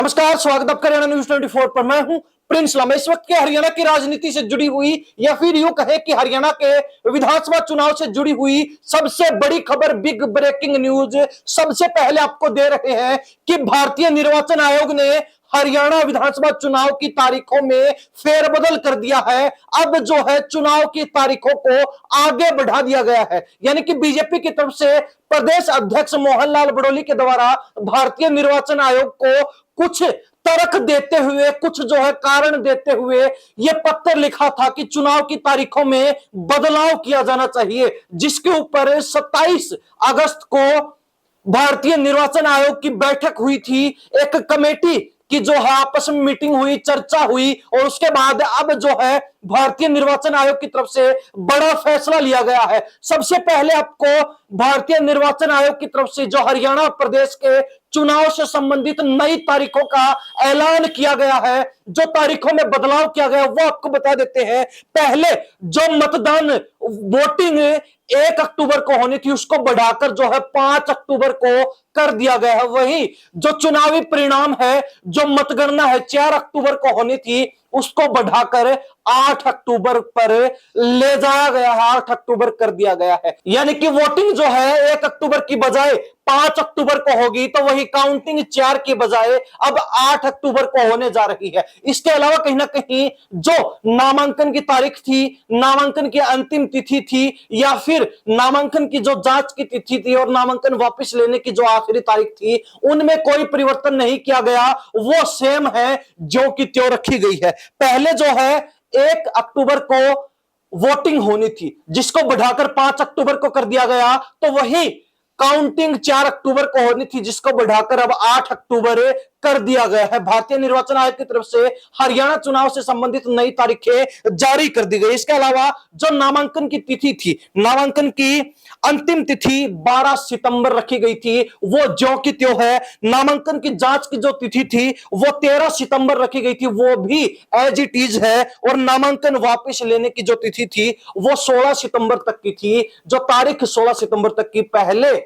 नमस्कार, स्वागत आपका हरियाणा न्यूज 24 पर। मैं हूं प्रिंस लामा। इस वक्त के हरियाणा की राजनीति से जुड़ी हुई या फिर यूं कहे कि हरियाणा के विधानसभा चुनाव से जुड़ी हुई सबसे बड़ी खबर, बिग ब्रेकिंग न्यूज सबसे पहले आपको दे रहे हैं कि भारतीय निर्वाचन आयोग ने हरियाणा विधानसभा चुनाव की तारीखों में फेरबदल कर दिया है। अब जो है चुनाव की तारीखों को आगे बढ़ा दिया गया है, यानी कि बीजेपी की तरफ से प्रदेश अध्यक्ष मोहनलाल बड़ोली के द्वारा भारतीय निर्वाचन आयोग को कुछ तर्क देते हुए, कुछ जो है कारण देते हुए यह पत्र लिखा था कि चुनाव की तारीखों में बदलाव किया जाना चाहिए, जिसके ऊपर 27 अगस्त को भारतीय निर्वाचन आयोग की बैठक हुई थी। एक कमेटी की जो है आपस में मीटिंग हुई, चर्चा हुई और उसके बाद अब जो है भारतीय निर्वाचन आयोग की तरफ से बड़ा फैसला लिया गया है। सबसे पहले आपको भारतीय निर्वाचन आयोग की तरफ से जो हरियाणा प्रदेश के चुनाव से संबंधित नई तारीखों का ऐलान किया गया है, जो तारीखों में बदलाव किया गया वो आपको बता देते हैं। पहले जो मतदान वोटिंग 1 अक्टूबर को होनी थी उसको बढ़ाकर जो है 5 अक्टूबर को कर दिया गया है। वहीं जो चुनावी परिणाम है, जो मतगणना है 4 अक्टूबर को होनी थी उसको बढ़ाकर 8 अक्टूबर पर ले जाया गया है, 8 अक्टूबर कर दिया गया है। यानी कि वोटिंग जो है 1 अक्टूबर की बजाय 5 अक्टूबर को होगी, तो वही काउंटिंग 4 की बजाय अब 8 अक्टूबर को होने जा रही है। इसके अलावा कहीं ना कहीं जो नामांकन की तारीख थी, नामांकन की अंतिम तिथि थी या फिर नामांकन की जो जांच की तिथि थी और नामांकन वापस लेने की जो आखिरी तारीख थी, उनमें कोई परिवर्तन नहीं किया गया, वो सेम है जो कि त्यों रखी गई है। पहले जो है 1 अक्टूबर को वोटिंग होनी थी जिसको बढ़ाकर 5 अक्टूबर को कर दिया गया, तो वही काउंटिंग 4 अक्टूबर को होनी थी जिसको बढ़ाकर अब 8 अक्टूबर कर दिया गया है। भारतीय निर्वाचन आयोग की तरफ से हरियाणा चुनाव से संबंधित नई तारीखें जारी कर दी गई। इसके अलावा जो नामांकन की तिथि थी, नामांकन की अंतिम तिथि 12 सितंबर रखी गई थी, वो ज्यों की त्यों है। नामांकन की जांच की जो तिथि थी वो 13 सितंबर रखी गई थी, वो भी एज इट इज है। और नामांकन वापस लेने की जो तिथि थी वो 16 सितंबर तक की थी। जो तारीख 16 सितंबर तक की पहले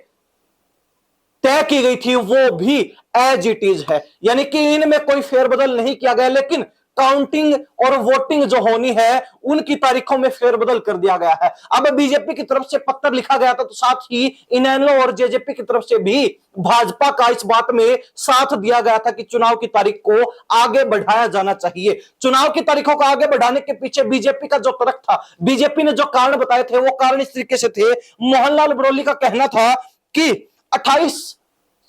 तय की गई थी वो भी एज इट इज है, यानी कि इनमें कोई फेरबदल नहीं किया गया। लेकिन काउंटिंग और वोटिंग जो होनी है उनकी तारीखों में फेरबदल कर दिया गया है। अब बीजेपी की तरफ से पत्र लिखा गया था, तो साथ ही इनेलो और जेजेपी की तरफ से भी भाजपा का इस बात में साथ दिया गया था कि चुनाव की तारीख को आगे बढ़ाया जाना चाहिए। चुनाव की तारीखों को आगे बढ़ाने के पीछे बीजेपी का जो तर्क था, बीजेपी ने जो कारण बताए थे वो कारण इस तरीके से थे। मोहनलाल बड़ोली का कहना था कि 28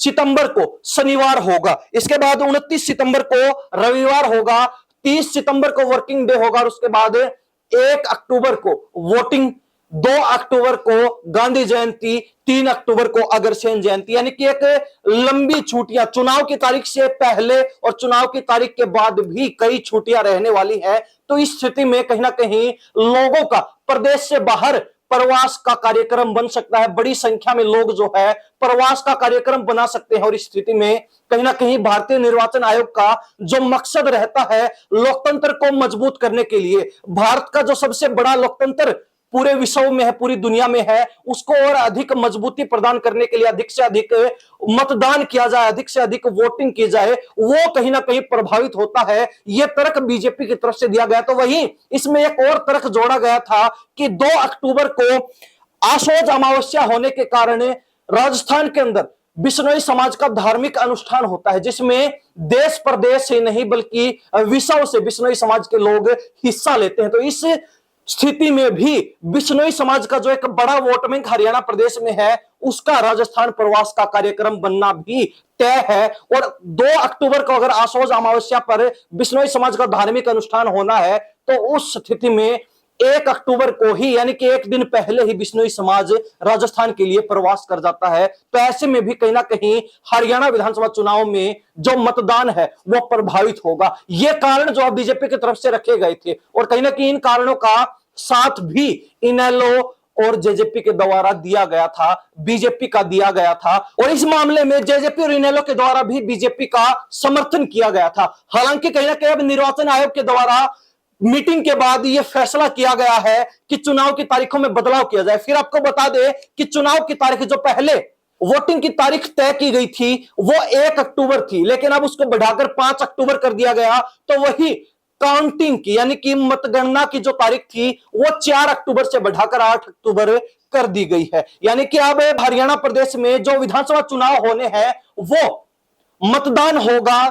सितंबर को शनिवार होगा, इसके बाद 29 सितंबर को रविवार होगा, 30 सितंबर को वर्किंग डे होगा और उसके बाद 1 अक्टूबर को वोटिंग, 2 अक्टूबर को गांधी जयंती, 3 अक्टूबर को अग्रसेन जयंती, यानी कि एक लंबी छुट्टियां चुनाव की तारीख से पहले और चुनाव की तारीख के बाद भी कई छुट्टियां रहने वाली है। तो इस स्थिति में कहीं ना कहीं लोगों का प्रदेश से बाहर प्रवास का कार्यक्रम बन सकता है। बड़ी संख्या में लोग जो है प्रवास का कार्यक्रम बना सकते हैं और इस स्थिति में कहीं ना कहीं भारतीय निर्वाचन आयोग का जो मकसद रहता है लोकतंत्र को मजबूत करने के लिए, भारत का जो सबसे बड़ा लोकतंत्र पूरे विश्व में है, पूरी दुनिया में है, उसको और अधिक मजबूती प्रदान करने के लिए अधिक से अधिक मतदान किया जाए, अधिक से अधिक वोटिंग की जाए, वो कहीं ना कहीं प्रभावित होता है। यह तर्क बीजेपी की तरफ से दिया गया। तो वहीं इसमें एक और तर्क जोड़ा गया था कि 2 अक्टूबर को आशोज अमावस्या होने के कारण राजस्थान के अंदर बिश्नोई समाज का धार्मिक अनुष्ठान होता है, जिसमें देश प्रदेश से नहीं बल्कि विश्व से बिश्नोई समाज के लोग हिस्सा लेते हैं। तो इस स्थिति में भी बिश्नोई समाज का जो एक बड़ा वोट बैंक हरियाणा प्रदेश में है उसका राजस्थान प्रवास का कार्यक्रम बनना भी तय है। और 2 अक्टूबर को अगर आशोज अमावस्या पर बिश्नोई समाज का धार्मिक अनुष्ठान होना है तो उस स्थिति में 1 अक्टूबर को ही, यानी कि एक दिन पहले ही बिश्नोई समाज राजस्थान के लिए प्रवास कर जाता है। तो ऐसे में भी कहीं ना कहीं हरियाणा विधानसभा चुनाव में जो मतदान है वो प्रभावित होगा। ये कारण जो बीजेपी की तरफ से रखे गए थे और कहीं ना कहीं इन कारणों का साथ भी इनेलो और जेजेपी के द्वारा दिया गया था, बीजेपी का दिया गया था। और इस मामले में जेजेपी और इनेलो के द्वारा भी बीजेपी का समर्थन किया गया था। हालांकि कहीं ना कहीं अब निर्वाचन आयोग के द्वारा मीटिंग के बाद यह फैसला किया गया है कि चुनाव की तारीखों में बदलाव किया जाए। फिर आपको बता दें कि चुनाव की तारीख जो पहले वोटिंग की तारीख तय की गई थी वो 1 अक्टूबर थी, लेकिन अब उसको बढ़ाकर 5 अक्टूबर कर दिया गया। तो वही काउंटिंग की यानी कि मतगणना की जो तारीख थी वो 4 अक्टूबर से बढ़ाकर 8 अक्टूबर कर दी गई है। यानी कि अब हरियाणा प्रदेश में जो विधानसभा चुनाव होने हैं वो मतदान होगा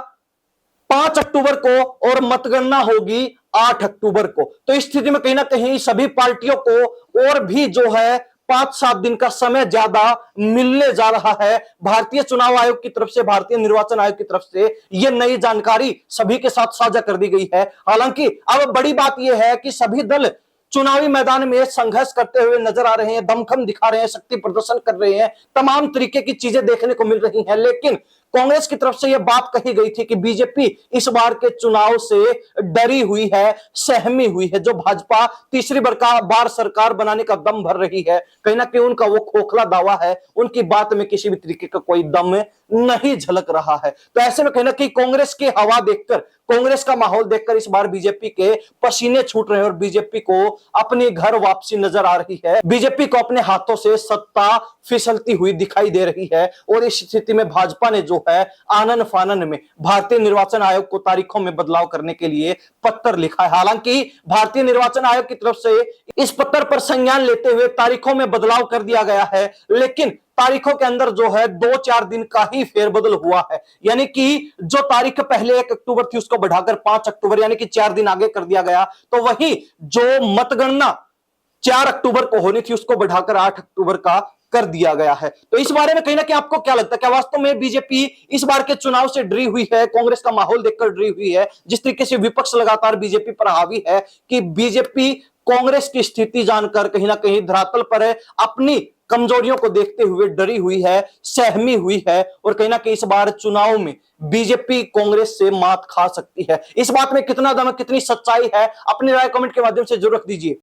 5 अक्टूबर को और मतगणना होगी 8 अक्टूबर को। तो इस स्थिति में कहीं ना कहीं सभी पार्टियों को और भी जो है 5-7 दिन का समय ज्यादा मिलने जा रहा है। भारतीय चुनाव आयोग की तरफ से, भारतीय निर्वाचन आयोग की तरफ से यह नई जानकारी सभी के साथ साझा कर दी गई है। हालांकि अब बड़ी बात यह है कि सभी दल चुनावी मैदान में संघर्ष करते हुए नजर आ रहे हैं, दमखम दिखा रहे हैं, शक्ति प्रदर्शन कर रहे हैं, तमाम तरीके की चीजें देखने को मिल रही हैं। लेकिन कांग्रेस की तरफ से यह बात कही गई थी कि बीजेपी इस बार के चुनाव से डरी हुई है, सहमी हुई है। जो भाजपा तीसरी बार सरकार बनाने का दम भर रही है, कहीं ना कहीं उनका वो खोखला दावा है, उनकी बात में किसी भी तरीके का कोई दम नहीं झलक रहा है। तो ऐसे में कहीं ना कहीं कांग्रेस की हवा देखकर, कांग्रेस का माहौल देखकर इस बार बीजेपी के पसीने छूट रहे हैं और बीजेपी को अपने घर वापसी नजर आ रही है। बीजेपी को अपने हाथों से सत्ता फिसलती हुई दिखाई दे रही है और इस स्थिति में भाजपा ने जो है आनन फानन में भारतीय निर्वाचन आयोग को तारीखों में बदलाव करने के लिए पत्र लिखा है। हालांकि भारतीय निर्वाचन आयोग की तरफ से इस पत्र पर संज्ञान लेते हुए तारीखों में बदलाव कर दिया गया है, लेकिन तारीखों के अंदर जो है 2-4 दिन का ही फेरबदल हुआ है। यानी कि जो तारीख पहले 1 अक्टूबर थी उसको बढ़ाकर 5 अक्टूबर यानी कि 4 दिन आगे कर दिया गया। तो वही जो मतगणना 4 अक्टूबर को होनी थी उसको बढ़ाकर 8 अक्टूबर का कर दिया गया है। तो इस बारे में कहीं ना कहीं आपको क्या लगता है, क्या वास्तव में बीजेपी इस बार के चुनाव से डरी हुई है, कांग्रेस का माहौल देखकर डरी हुई है? जिस तरीके से विपक्ष लगातार बीजेपी पर हावी है कि बीजेपी कांग्रेस की स्थिति जानकर कहीं ना कहीं धरातल पर अपनी कमजोरियों को देखते हुए डरी हुई है, सहमी हुई है और कहीं ना कहीं इस बार चुनाव में बीजेपी कांग्रेस से मात खा सकती है। इस बात में कितना दम, कितनी सच्चाई है, अपनी राय कमेंट के माध्यम से जरूर रख दीजिए।